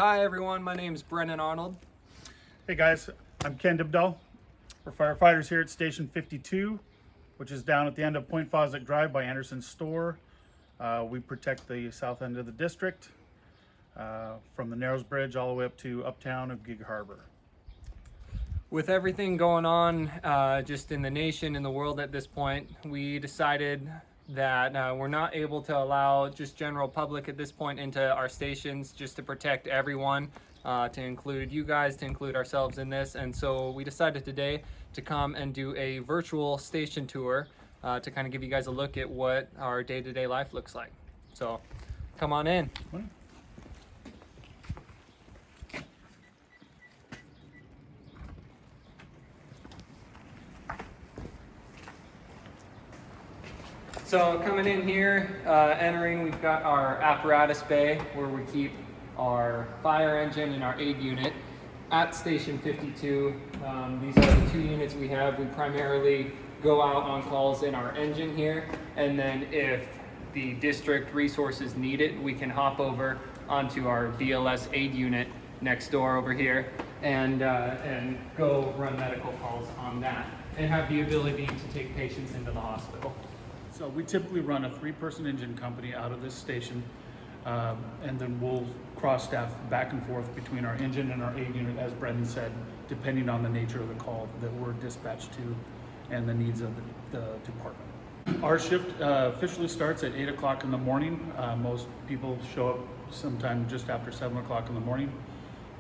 Hi everyone, my name is Brennan Arnold. Hey guys, I'm Ken Dibdahl. We're firefighters here at Station 52, which is down at the end of Point Fosdick Drive by Anderson's store. We protect the south end of the district, from the Narrows Bridge all the way up to uptown of Gig Harbor. With everything going on just in the nation, in the world at this point, we decided that we're not able to allow just general public at this point into our stations, just to protect everyone, to include you guys, to include ourselves in this. And so we decided today to come and do a virtual station tour to kind of give you guys a look at what our day-to-day life looks like. So come on in. So coming in here, entering, we've got our apparatus bay where we keep our fire engine and our aid unit at Station 52. These are the two units we have. We primarily go out on calls in our engine here, and then if the district resources need it, we can hop over onto our BLS aid unit next door over here and go run medical calls on that and have the ability to take patients into the hospital. So we typically run a 3-person engine company out of this station, and then we'll cross-staff back and forth between our engine and our aid unit, as Brendan said, depending on the nature of the call that we're dispatched to and the needs of the department. Our shift officially starts at 8 o'clock in the morning. Most people show up sometime just after 7 o'clock in the morning,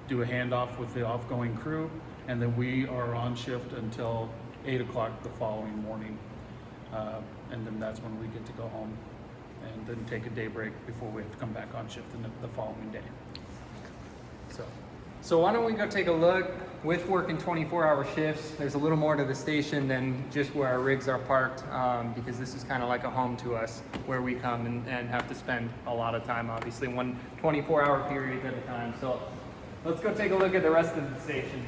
do a handoff with the off-going crew, and then we are on shift until 8 o'clock the following morning. And then that's when we get to go home and then take a day break before we have to come back on shift the following day. So why don't we go take a look. With working 24-hour shifts, there's a little more to the station than just where our rigs are parked, because this is kind of like a home to us where we come and have to spend a lot of time, obviously, one 24-hour period at a time. So let's go take a look at the rest of the station.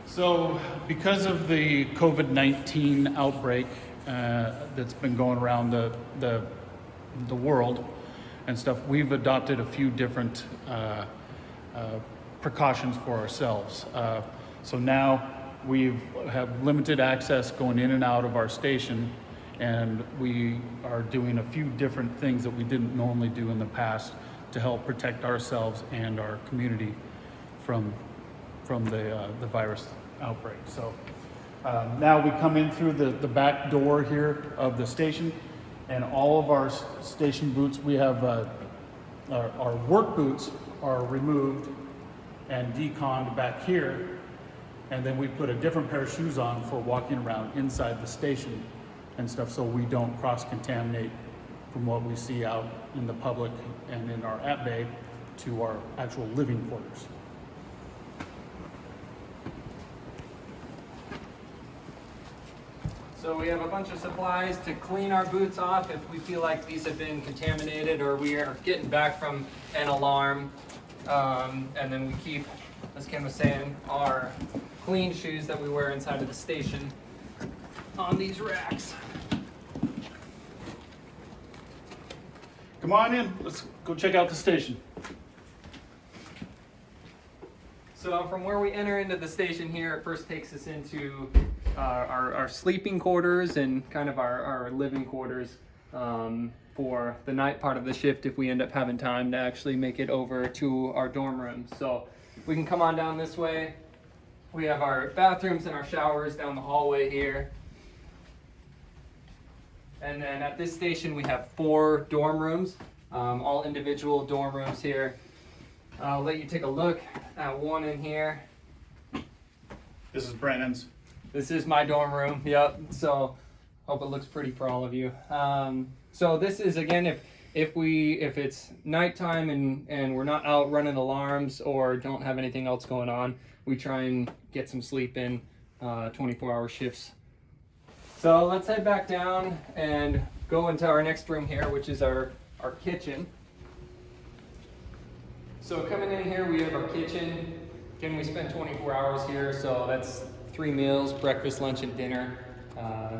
So because of the COVID-19 outbreak that's been going around the world and stuff, we've adopted a few different precautions for ourselves. So now we have limited access going in and out of our station, and we are doing a few different things that we didn't normally do in the past to help protect ourselves and our community from the virus outbreak. So now we come in through the back door here of the station, and all of our station boots, we have our work boots are removed and deconned back here, and then we put a different pair of shoes on for walking around inside the station and stuff, so we don't cross-contaminate from what we see out in the public and in our app bay to our actual living quarters. So we have a bunch of supplies to clean our boots off if we feel like these have been contaminated or we are getting back from an alarm. And then we keep, as Ken was saying, our clean shoes that we wear inside of the station on these racks. Come on in, let's go check out the station. So from where we enter into the station here, it first takes us into our sleeping quarters and kind of our living quarters for the night part of the shift if we end up having time to actually make it over to our dorm rooms. So we can come on down this way. We have our bathrooms and our showers down the hallway here. And then at this station we have 4 dorm rooms, all individual dorm rooms here. I'll let you take a look at one in here. This is Brennan's. This is my dorm room, yep. So hope it looks pretty for all of you. So this is, again, if it's nighttime and we're not out running alarms or don't have anything else going on, we try and get some sleep in 24-hour shifts. So let's head back down and go into our next room here, which is our kitchen. So coming in here, we have our kitchen. Again, we spend 24 hours here, so that's 3 meals, breakfast, lunch, and dinner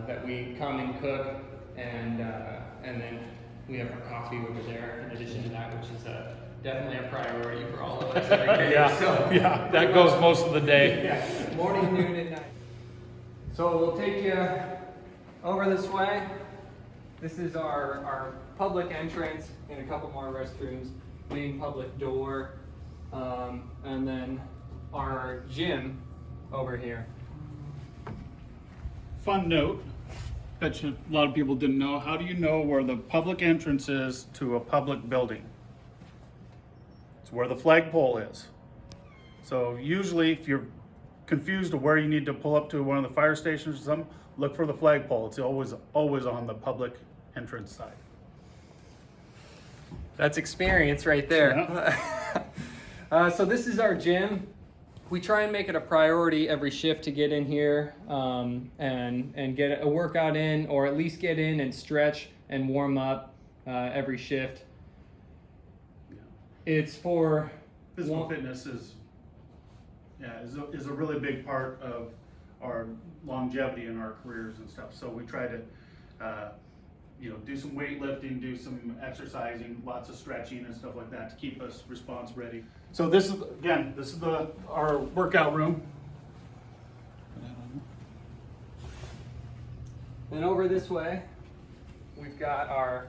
that we come and cook and then we have our coffee over there in addition to that, which is definitely a priority for all of us every day. Yeah, So, yeah, that goes most of the day. yeah, morning, noon, and night. So we'll take you over this way. This is our public entrance and a couple more restrooms, main public door, and then our gym over here. Fun note, bet you a lot of people didn't know, how do you know where the public entrance is to a public building? It's where the flagpole is. So usually if you're confused of where you need to pull up to one of the fire stations or something, look for the flagpole. It's always on the public entrance side. That's experience right there. Yeah. So this is our gym. We try and make it a priority every shift to get in here and get a workout in, or at least get in and stretch and warm up every shift. It's for Physical fitness is a really big part of our longevity in our careers and stuff. So we try to do some weightlifting, do some exercising, lots of stretching and stuff like that to keep us response ready. So this is our workout room. And over this way, we've got our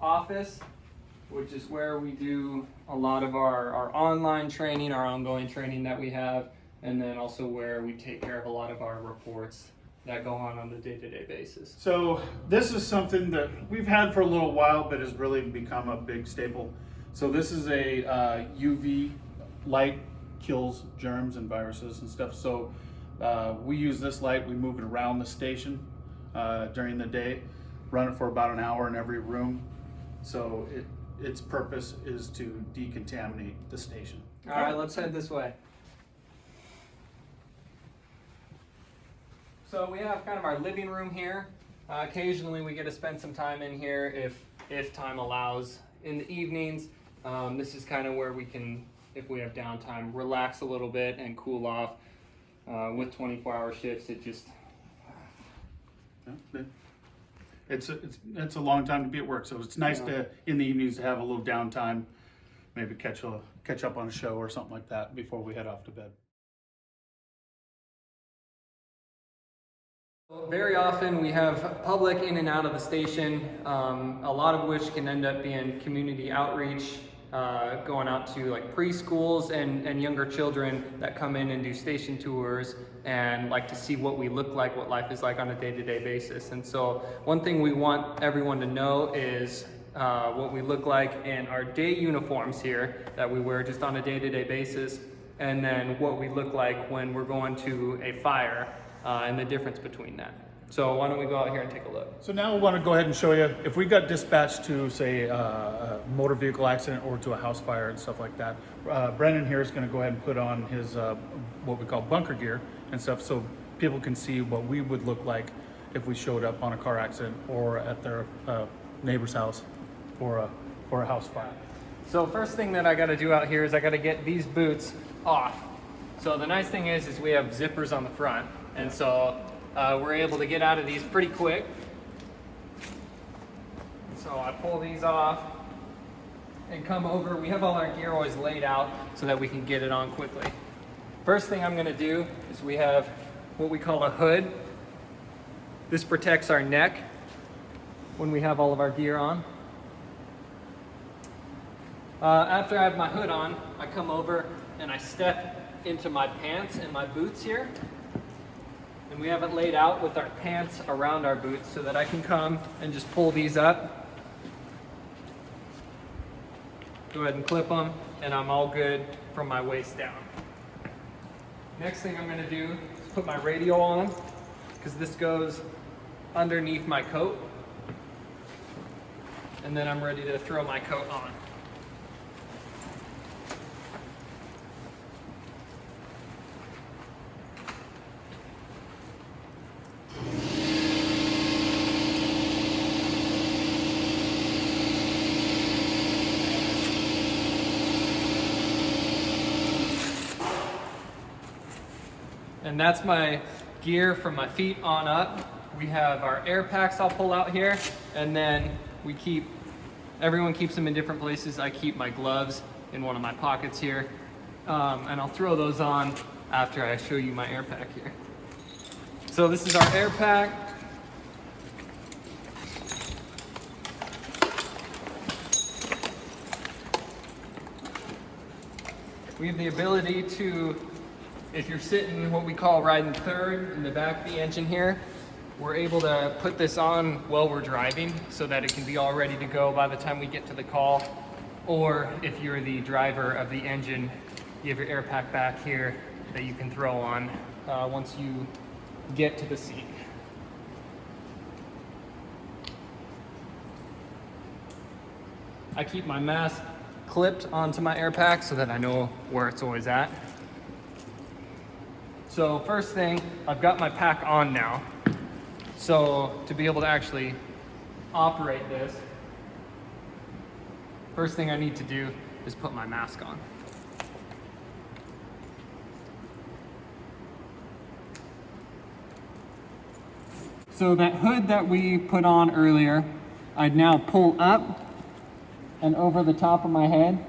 office, which is where we do a lot of our online training, our ongoing training that we have, and then also where we take care of a lot of our reports that go on the day-to-day basis. So this is something that we've had for a little while, but has really become a big staple. So this is a UV light, kills germs and viruses and stuff. So we use this light, we move it around the station during the day, run it for about an hour in every room. So its purpose is to decontaminate the station. All right, let's head this way. So we have kind of our living room here. Occasionally we get to spend some time in here if time allows. In the evenings, this is kind of where we can, if we have downtime, relax a little bit and cool off. With 24-hour shifts, it just... It's a long time to be at work, so it's nice to, in the evenings, to have a little downtime, maybe catch up on a show or something like that before we head off to bed. Very often we have public in and out of the station, a lot of which can end up being community outreach, going out to like preschools and younger children that come in and do station tours and like to see what we look like, what life is like on a day-to-day basis. And so one thing we want everyone to know is what we look like in our day uniforms here that we wear just on a day-to-day basis, and then what we look like when we're going to a fire. And the difference between that. So why don't we go out here and take a look. So now we want to go ahead and show you, if we got dispatched to, say, a motor vehicle accident or to a house fire and stuff like that, Brendan here is going to go ahead and put on his, what we call bunker gear and stuff, so people can see what we would look like if we showed up on a car accident or at their neighbor's house for a house fire. So first thing that I got to do out here is I got to get these boots off. So the nice thing is we have zippers on the front. And so we're able to get out of these pretty quick. So I pull these off and come over. We have all our gear always laid out so that we can get it on quickly. First thing I'm gonna do is we have what we call a hood. This protects our neck when we have all of our gear on. After I have my hood on, I come over and I step into my pants and my boots here. And we have it laid out with our pants around our boots so that I can come and just pull these up. Go ahead and clip them, and I'm all good from my waist down. Next thing I'm gonna do is put my radio on, because this goes underneath my coat. And then I'm ready to throw my coat on. And that's my gear from my feet on up. We have our air packs I'll pull out here, and then we keep Everyone keeps them in different places. I keep my gloves in one of my pockets here, and I'll throw those on after I show you my air pack here. So this is our air pack. We have the ability to, if you're sitting what we call riding third in the back of the engine here, we're able to put this on while we're driving so that it can be all ready to go by the time we get to the call. Or if you're the driver of the engine, you have your air pack back here that you can throw on once you get to the seat. I keep my mask clipped onto my air pack so that I know where it's always at. So first thing, I've got my pack on now. So to be able to actually operate this, first thing I need to do is put my mask on. So that hood that we put on earlier, I'd now pull up and over the top of my head.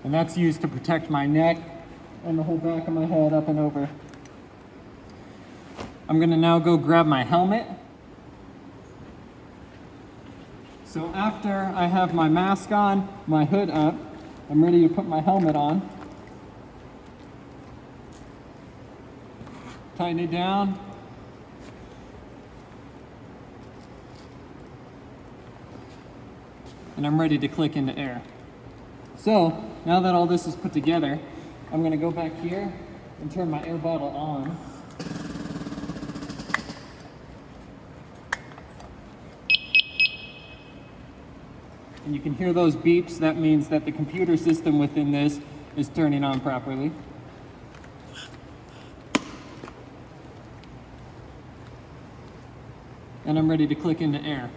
And that's used to protect my neck and the whole back of my head up and over. I'm gonna now go grab my helmet. So after I have my mask on, my hood up, I'm ready to put my helmet on. Tighten it down. And I'm ready to click into air. So now that all this is put together, I'm going to go back here and turn my air bottle on. And you can hear those beeps. That means that the computer system within this is turning on properly. And I'm ready to click into air.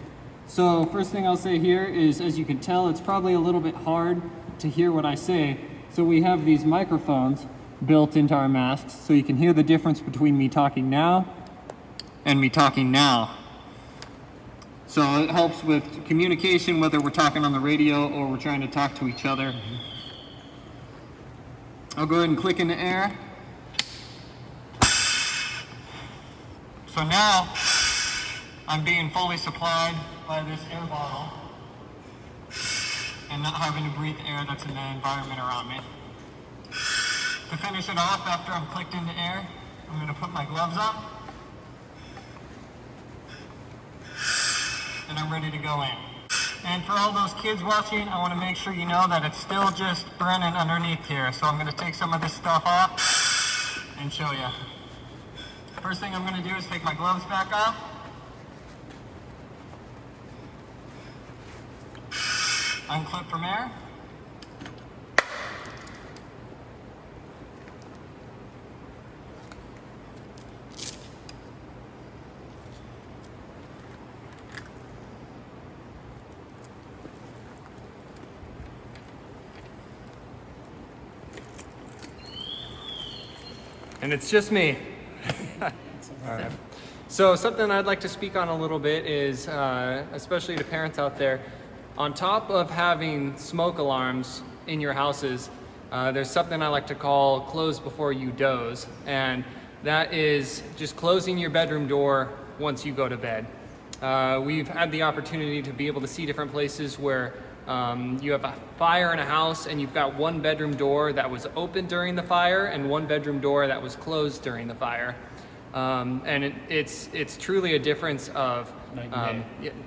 So first thing I'll say here is, as you can tell, it's probably a little bit hard to hear what I say. So we have these microphones built into our masks so you can hear the difference between me talking now and me talking now. So it helps with communication, whether we're talking on the radio or we're trying to talk to each other. I'll go ahead and click into air. So now I'm being fully supplied by this air bottle and not having to breathe air that's in the environment around me. To finish it off, after I'm clicked into air, I'm going to put my gloves on and I'm ready to go in. And for all those kids watching, I want to make sure you know that it's still just burning underneath here. So I'm going to take some of this stuff off and show you. First thing I'm going to do is take my gloves back off. Unclip from air. And it's just me. All right. So something I'd like to speak on a little bit is, especially to parents out there, on top of having smoke alarms in your houses, there's something I like to call close before you doze. And that is just closing your bedroom door once you go to bed. We've had the opportunity to be able to see different places where you have a fire in a house and you've got one bedroom door that was open during the fire and one bedroom door that was closed during the fire. And it's truly a difference of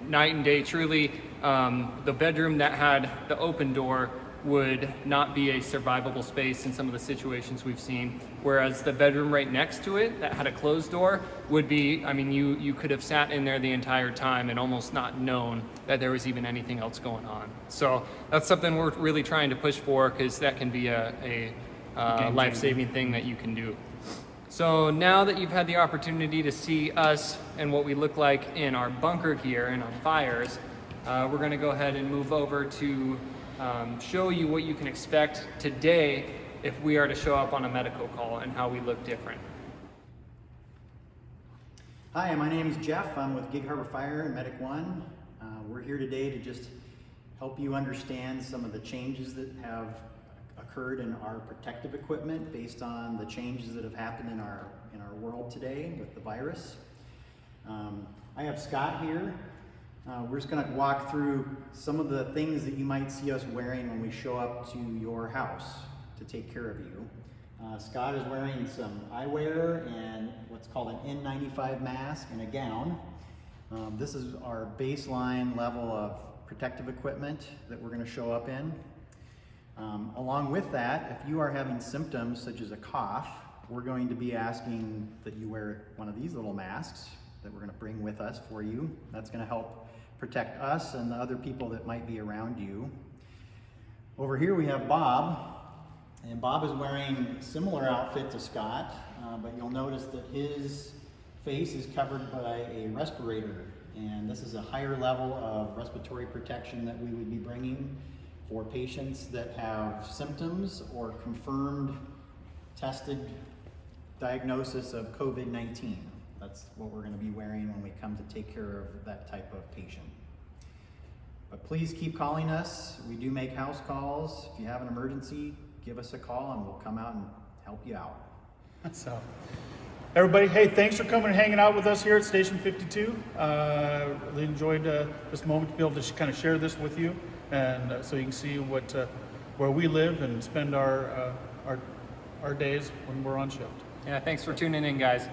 night and day. Truly, the bedroom that had the open door would not be a survivable space in some of the situations we've seen. Whereas the bedroom right next to it that had a closed door would be, I mean, you could have sat in there the entire time and almost not known that there was even anything else going on. So that's something we're really trying to push for, because that can be a life-saving thing that you can do. So now that you've had the opportunity to see us and what we look like in our bunker gear and on fires, we're going to go ahead and move over to show you what you can expect today if we are to show up on a medical call and how we look different. Hi, my name is Jeff. I'm with Gig Harbor Fire and Medic One. We're here today to just help you understand some of the changes that have occurred in our protective equipment based on the changes that have happened in our world today with the virus. I have Scott here. We're just going to walk through some of the things that you might see us wearing when we show up to your house to take care of you. Scott is wearing some eyewear and what's called an N95 mask and a gown. This is our baseline level of protective equipment that we're going to show up in. Along with that, if you are having symptoms such as a cough, we're going to be asking that you wear one of these little masks that we're going to bring with us for you. That's going to help protect us and the other people that might be around you. Over here we have Bob, and Bob is wearing a similar outfit to Scott, but you'll notice that his face is covered by a respirator, and this is a higher level of respiratory protection that we would be bringing for patients that have symptoms or confirmed tested diagnosis of COVID-19. That's what we're going to be wearing when we come to take care of that type of patient. But please keep calling us. We do make house calls. If you have an emergency, give us a call and we'll come out and help you out. So, everybody, hey, thanks for coming and hanging out with us here at Station 52. Really enjoyed this moment to be able to kind of share this with you, and so you can see where we live and spend our days when we're on shift. Yeah, thanks for tuning in, guys.